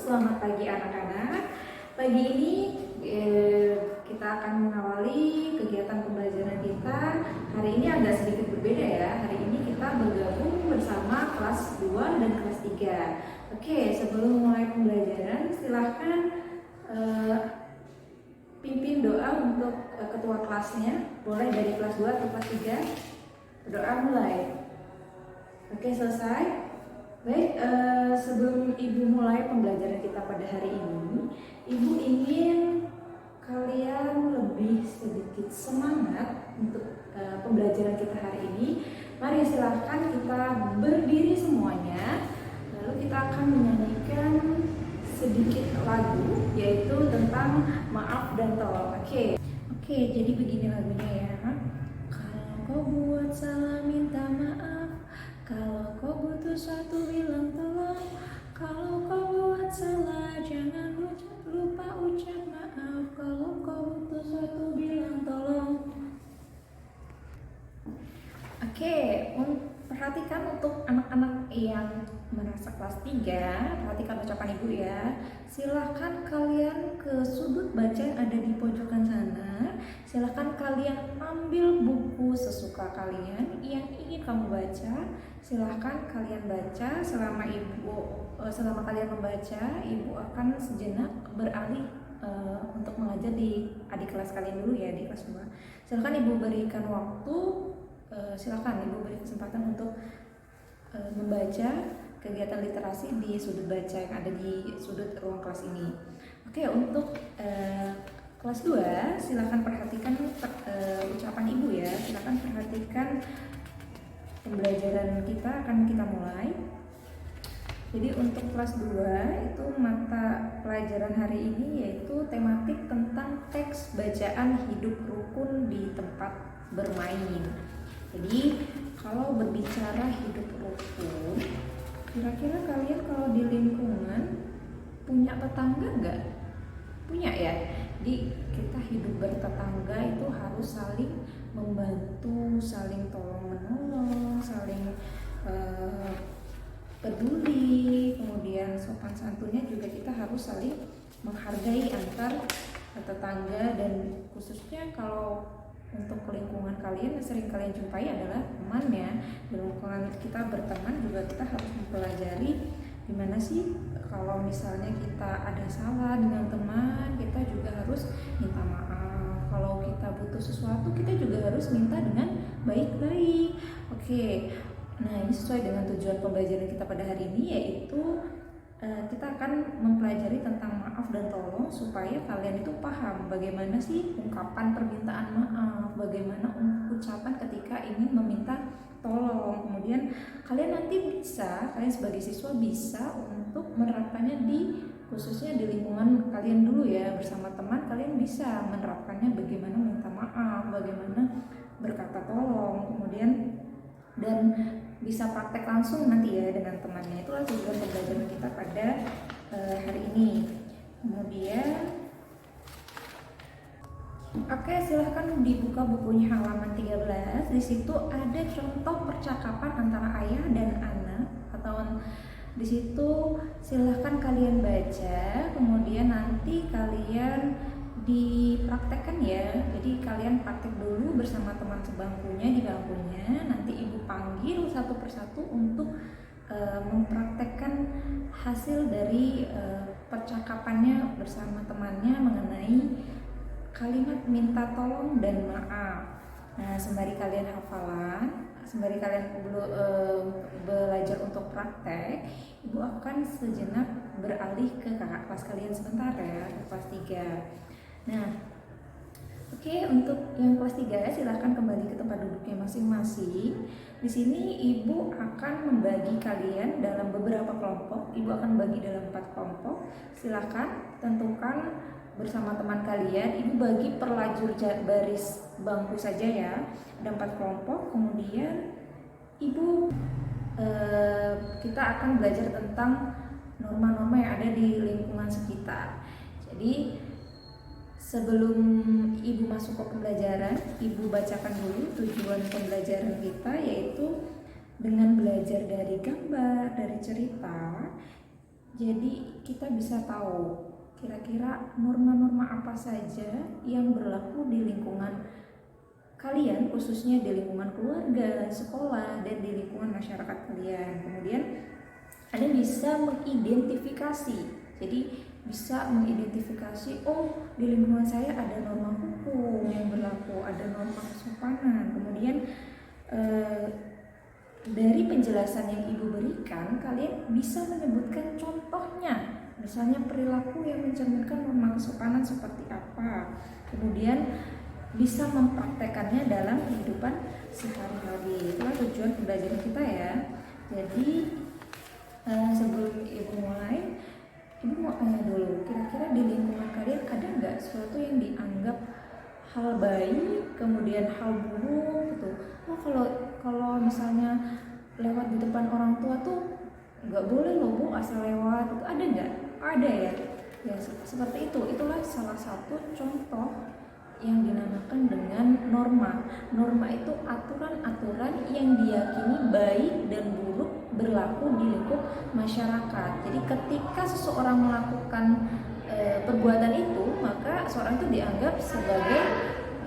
Selamat pagi anak-anak. Pagi ini kita akan mengawali kegiatan pembelajaran kita. Hari ini agak sedikit berbeda ya. Hari ini kita bergabung bersama kelas 2 dan kelas 3. Oke, sebelum mulai pembelajaran silahkan pimpin doa untuk ketua kelasnya. Boleh dari kelas 2 atau kelas 3. Berdoa mulai. Oke, selesai. Baik, sebelum Ibu mulai pembelajaran kita pada hari ini, Ibu ingin kalian lebih sedikit semangat untuk pembelajaran kita hari ini. Mari silahkan kita berdiri semuanya, lalu kita akan menyanyikan sedikit lagu, yaitu tentang maaf dan tolong. Oke, jadi begini lagunya ya. Kalau kau buat salah minta maaf, kalau kau butuh suatu bilang tolong, kalau kau buat salah jangan lupa ucap maaf, kalau kau butuh suatu bilang tolong. Oke, perhatikan untuk anak-anak yang merasa kelas 3, perhatikan ucapan Ibu ya. Silahkan kalian ke sudut baca yang ada di pojokan sana. Silahkan kalian ambil buku sesuka kalian yang ingin kamu baca. Silahkan kalian baca. Selama kalian membaca, Ibu akan sejenak beralih untuk mengajar di adik kelas kalian dulu ya, di kelas 2. Silahkan Ibu berikan waktu. Silakan Ibu beri kesempatan untuk membaca kegiatan literasi di sudut baca yang ada di sudut ruang kelas ini. Oke, untuk kelas 2 silakan perhatikan ucapan Ibu ya. Silakan perhatikan pembelajaran kita akan kita mulai. Jadi untuk kelas 2 itu mata pelajaran hari ini yaitu tematik tentang teks bacaan hidup rukun di tempat bermain. Jadi kalau berbicara hidup rukun, kira-kira kalian kalau di lingkungan punya tetangga nggak? Punya ya. Jadi kita hidup bertetangga itu harus saling membantu, saling tolong menolong, saling peduli, kemudian sopan santunnya juga kita harus saling menghargai antar tetangga, dan khususnya kalau untuk lingkungan kalian yang sering kalian jumpai adalah temannya. Di lingkungan kita berteman juga kita harus mempelajari gimana sih kalau misalnya kita ada salah dengan teman, kita juga harus minta maaf. Kalau kita butuh sesuatu, kita juga harus minta dengan baik-baik. Oke, nah ini sesuai dengan tujuan pembelajaran kita pada hari ini, yaitu kita akan mempelajari tentang maaf dan tolong supaya kalian itu paham bagaimana sih ungkapan permintaan maaf, bagaimana ucapan ketika ingin meminta tolong. Kemudian kalian nanti kalian sebagai siswa bisa untuk menerapkannya khususnya di lingkungan kalian dulu ya, bersama teman kalian bisa menerapkannya bagaimana minta maaf, bagaimana berkata tolong, kemudian dan bisa praktek langsung nanti ya dengan temannya. Itulah tujuan pembelajaran kita pada hari ini. Kemudian oke, silahkan dibuka bukunya halaman 13. Di situ ada contoh percakapan antara ayah dan anak, atau di situ silahkan kalian baca, kemudian nanti kalian dipraktekkan ya. Jadi kalian praktek dulu bersama teman sebangkunya di bangkunya. Nanti Ibu panggil satu persatu untuk mempraktekkan hasil dari percakapannya bersama temannya mengenai kalimat minta tolong dan maaf. Nah, sembari kalian hafalan, sembari kalian belajar untuk praktek, Ibu akan sejenak beralih ke kakak kelas kalian sebentar ya, ke kelas 3. Nah, oke, untuk yang kelas 3 silahkan kembali ke tempat duduknya masing-masing. Di sini Ibu akan membagi kalian dalam beberapa kelompok. Ibu akan bagi dalam 4 kelompok. Silahkan tentukan bersama teman kalian. Ibu bagi per lajur baris bangku saja ya. Ada 4 kelompok. Kemudian Ibu kita akan belajar tentang norma-norma yang ada di lingkungan sekitar. Jadi sebelum Ibu masuk ke pembelajaran, Ibu bacakan dulu tujuan pembelajaran kita, yaitu dengan belajar dari gambar, dari cerita, Jadi kita bisa tahu kira-kira norma-norma apa saja yang berlaku di lingkungan kalian, khususnya di lingkungan keluarga, sekolah, dan di lingkungan masyarakat kalian. Kemudian kalian bisa mengidentifikasi, jadi bisa mengidentifikasi, oh di lingkungan saya ada norma hukum yang berlaku, ada norma kesopanan. Kemudian dari penjelasan yang ibu berikan, kalian bisa menyebutkan contohnya, misalnya perilaku yang mencerminkan norma kesopanan seperti apa. Kemudian bisa mempraktekannya dalam kehidupan sehari-hari. Itulah tujuan pembelajaran kita ya. Jadi sebelum ibu mulai, ibu mau tanya dulu, kira-kira di lingkungan kalian ada nggak sesuatu yang dianggap hal baik, kemudian hal buruk gitu? Oh kalau misalnya lewat di depan orang tua tuh nggak boleh loh bu, asal lewat, itu ada nggak? Ada ya. Ya seperti itu. Itulah salah satu contoh yang dinamakan dengan norma. Norma itu aturan-aturan yang diyakini baik dan buruk berlaku di lingkup masyarakat. Jadi ketika seseorang melakukan perbuatan itu, maka seorang itu dianggap sebagai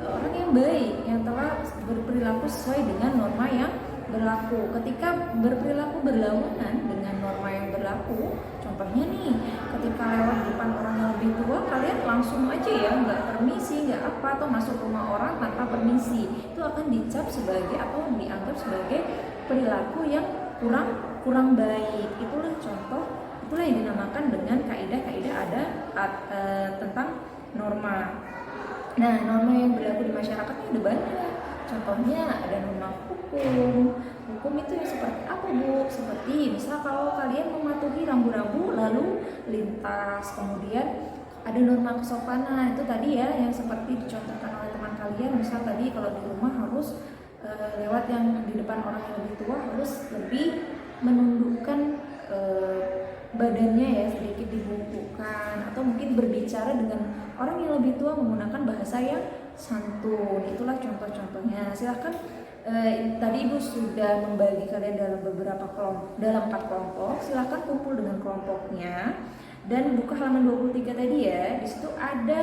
orang yang baik, yang telah berperilaku sesuai dengan norma yang berlaku. Ketika berperilaku berlawanan dengan norma yang berlaku, contohnya nih, ketika lewat depan orang yang lebih tua, kalian langsung aja ya, nggak permisi, nggak apa, atau masuk rumah orang tanpa permisi, itu akan dicap sebagai atau dianggap sebagai perilaku yang kurang baik. Itulah contoh, itulah yang dinamakan dengan kaidah-kaidah ada tentang norma. Nah, norma yang berlaku di masyarakat ada banyak. Contohnya ada norma hukum. Hukum itu yang seperti apa bu? Seperti misal kalau kalian mematuhi rambu-rambu lalu lintas. Kemudian ada norma kesopanan, itu tadi ya yang seperti dicontohkan oleh teman kalian. Misal tadi kalau di rumah harus lewat yang di depan orang yang lebih tua harus lebih menundukkan badannya ya, sedikit dibungkukkan, atau mungkin berbicara dengan orang yang lebih tua menggunakan bahasa yang santun. Itulah contoh-contohnya. Silahkan tadi ibu sudah membagi kalian dalam beberapa kelompok, dalam 4 kelompok. Silahkan kumpul dengan kelompoknya dan buka halaman 23 tadi ya. Di situ ada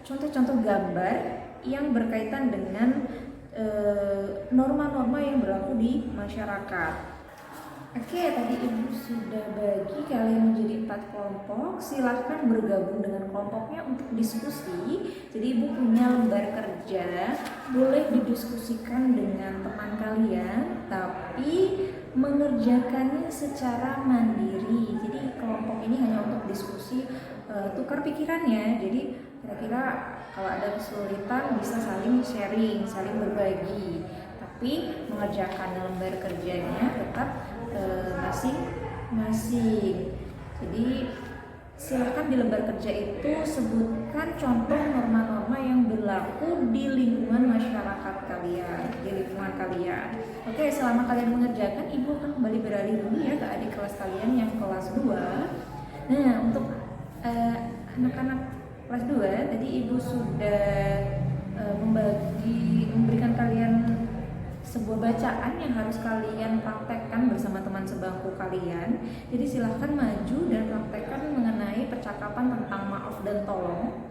contoh-contoh gambar yang berkaitan dengan norma-norma yang berlaku di masyarakat. Oke, tadi ibu sudah bagi kalian menjadi 4 kelompok. Silahkan bergabung dengan kelompoknya untuk diskusi. Jadi ibu punya lembar kerja, boleh didiskusikan dengan teman kalian, tapi mengerjakannya secara mandiri. Jadi kelompok ini hanya untuk diskusi, tukar pikirannya. Jadi kira-kira kalau ada kesulitan bisa saling sharing, saling berbagi. Tapi mengerjakan lembar kerjanya tetap masing-masing. Jadi silakan di lembar kerja itu sebutkan contoh norma-norma yang berlaku di lingkungan masyarakat kalian, di lingkungan kalian. Oke, selama kalian mengerjakan, ibu akan kembali beralih dulu ya ke adik kelas kalian yang kelas 2. Nah, untuk anak-anak kelas 2, tadi ibu sudah memberikan kalian sebuah bacaan yang harus kalian praktekkan bersama teman sebangku kalian. Jadi silahkan maju dan praktekkan mengenai percakapan tentang maaf dan tolong.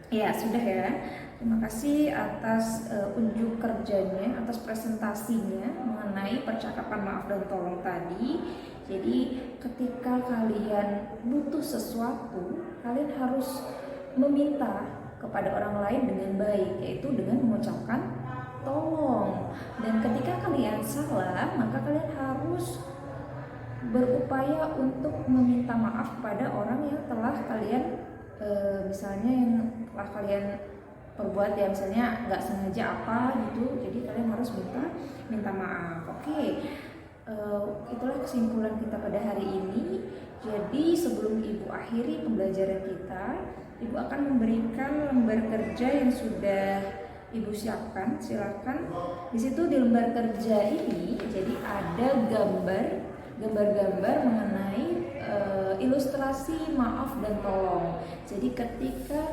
Ya, sudah ya. Terima kasih atas unjuk kerjanya, atas presentasinya mengenai percakapan maaf dan tolong tadi. Jadi ketika kalian butuh sesuatu, kalian harus meminta kepada orang lain dengan baik, yaitu dengan mengucapkan tolong. Dan ketika kalian salah, maka kalian harus berupaya untuk meminta maaf kepada orang yang telah kalian misalnya yang telah kalian perbuat ya, misalnya nggak sengaja apa gitu, jadi kalian harus minta maaf. Oke, itulah kesimpulan kita pada hari ini. Jadi sebelum ibu akhiri pembelajaran kita, ibu akan memberikan lembar kerja yang sudah ibu siapkan. Silakan di situ di lembar kerja ini jadi ada gambar-gambar mengenai ilustrasi maaf dan tolong. Jadi ketika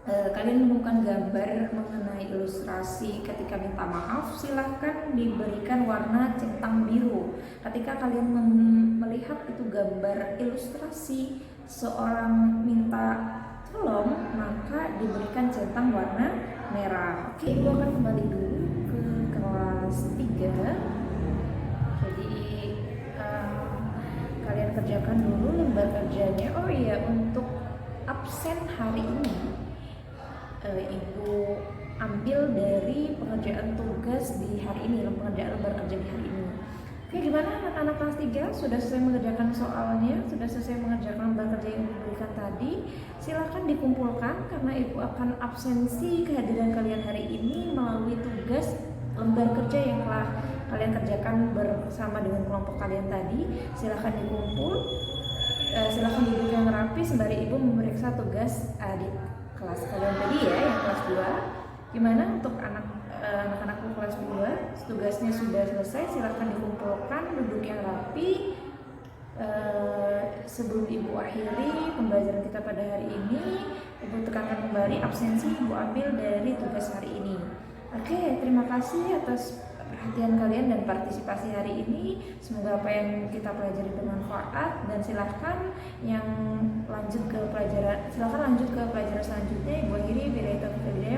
kalian menemukan gambar mengenai ilustrasi ketika minta maaf, silahkan diberikan warna centang biru. Ketika kalian melihat itu gambar ilustrasi seorang minta tolong, maka diberikan centang warna merah. Oke, Ibu akan kembali dulu ke kelas 3. Jadi kalian kerjakan dulu lembar kerjanya. Oh iya, untuk absen hari ini Ibu ambil dari pengerjaan tugas di hari ini, pengerjaan lembar kerja di hari ini. Oke, gimana anak-anak kelas 3? Sudah selesai mengerjakan soalnya? Sudah selesai mengerjakan lembar kerja yang diberikan tadi? Silahkan dikumpulkan karena Ibu akan absensi kehadiran kalian hari ini melalui tugas lembar kerja yang telah kalian kerjakan bersama dengan kelompok kalian tadi. Silahkan dikumpul, silahkan duduk yang rapi sembari Ibu memeriksa tugas adik kelas kalian tadi ya, yang kelas 2. Gimana untuk anak-anakku kelas 2? Tugasnya sudah selesai, silahkan dikumpulkan, duduk yang rapi. Sebelum Ibu akhiri pembelajaran kita pada hari ini, Ibu tekankan kembali absensi Ibu ambil dari tugas hari ini. Oke, terima kasih atas perhatian kalian dan partisipasi hari ini. Semoga apa yang kita pelajari bermanfaat, dan silahkan lanjut ke pelajaran selanjutnya. Ibu akhiri,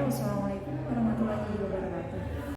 wassalamualaikum warahmatullahi wabarakatuh.